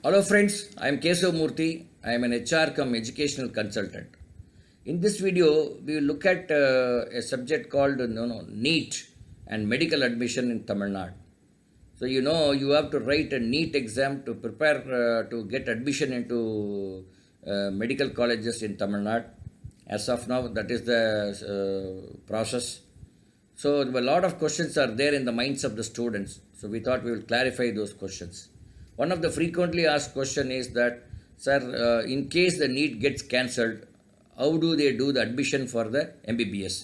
Hello friends, I am Kesav Murthy. I am an HR cum educational consultant. In this video, we will look at a subject called NEET and medical admission in Tamil Nadu. So you have to write a NEET exam to prepare to get admission into medical colleges in Tamil Nadu. As of now, that is the process. So a lot of questions are there in the minds of the students. So we thought we will clarify those questions. One of the frequently asked question is that, sir, in case the NEET gets cancelled, how do they do the admission for the MBBS?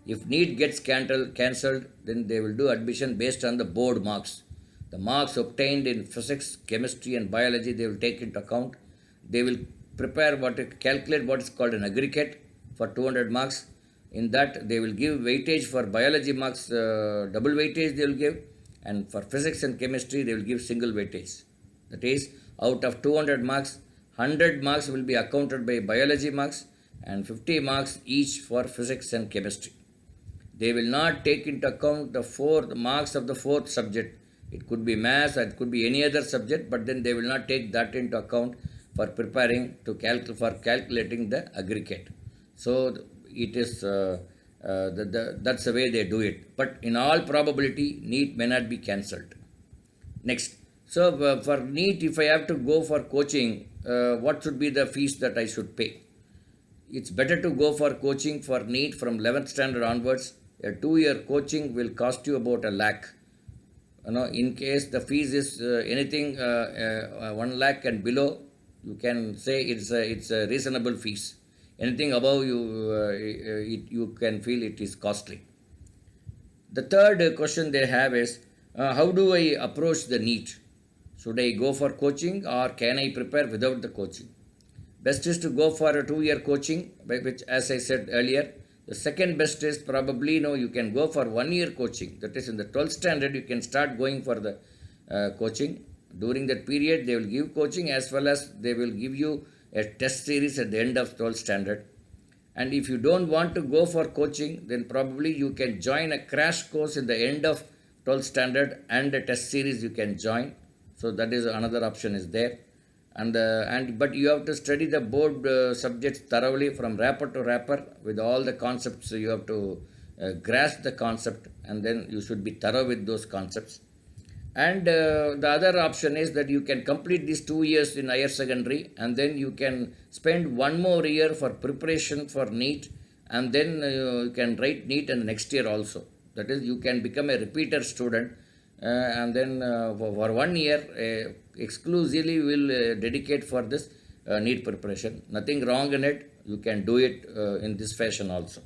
If NEET gets cancelled, then they will do admission based on the board marks. The marks obtained in physics, chemistry and biology, they will take into account. They will calculate what is called an aggregate for 200 marks. In that, they will give weightage for biology marks, double weightage they will give, and for physics and chemistry, they will give single weightage. That is, out of 200 marks, 100 marks will be accounted by biology marks and 50 marks each for physics and chemistry. They will not take into account the marks of the fourth subject. It could be maths, or it could be any other subject, but then they will not take that into account for preparing for calculating the aggregate. So it is that's the way they do it. But in all probability, NEET may not be cancelled. Next, so for NEET, if I have to go for coaching, what should be the fees that I should pay? It's better to go for coaching for NEET from 11th standard onwards. A 2-year coaching will cost you about 1 lakh. In case the fees is anything 1 lakh and below, you can say it's a reasonable fees. Anything above you can feel it is costly. The third question they have is, how do I approach the NEET? Should I go for coaching or can I prepare without the coaching? Best is to go for a 2-year coaching, which, as I said earlier. The second best is probably you can go for 1-year coaching. That is, in the 12th standard, you can start going for the coaching. During that period, they will give coaching as well as they will give you a test series at the end of 12th standard. And if you don't want to go for coaching, then probably you can join a crash course in the end of 12th standard and a test series you can join. So that is another option is there. But you have to study the board subjects thoroughly from wrapper to wrapper with all the concepts. You have to grasp the concept, and then you should be thorough with those concepts. And the other option is that you can complete these 2 years in higher secondary, and then you can spend 1 more year for preparation for NEET, and then you can write NEET in the next year also. That is, you can become a repeater student, and then for 1 year exclusively will dedicate for this NEET preparation. Nothing wrong in it. You can do it in this fashion also.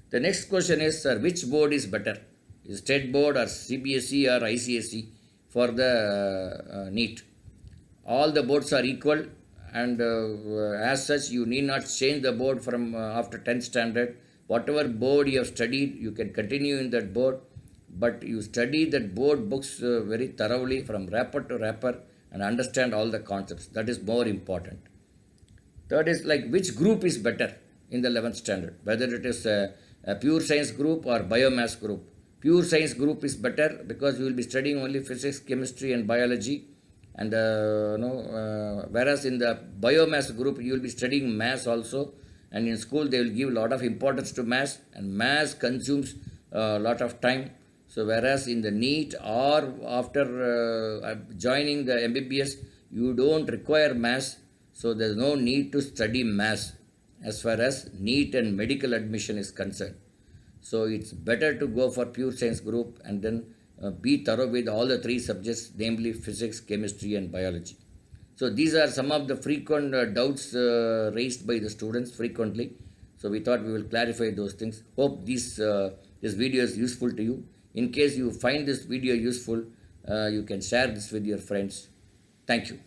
The next question is, sir, which board is better? Is state board or CBSE or ICSE for the NEET? All the boards are equal, and as such you need not change the board from after 10th standard. Whatever board you have studied, you can continue in that board, but you study that board books very thoroughly from wrapper to wrapper and understand all the concepts. That is more important. Third is like which group is better in the 11th standard, whether it is a pure science group or biomass group. Pure science group is better because you will be studying only physics, chemistry and biology, and whereas in the biomass group you will be studying maths also, and in school they will give a lot of importance to maths, and maths consumes a lot of time. So whereas in the NEET or after joining the MBBS, you don't require maths, so there is no need to study maths as far as NEET and medical admission is concerned. So it's better to go for pure science group and then be thorough with all the 3 subjects, namely physics, chemistry and biology. So these are some of the frequent doubts raised by the students frequently. So we thought we will clarify those things. Hope this video is useful to you. In case you find this video useful, you can share this with your friends. Thank you.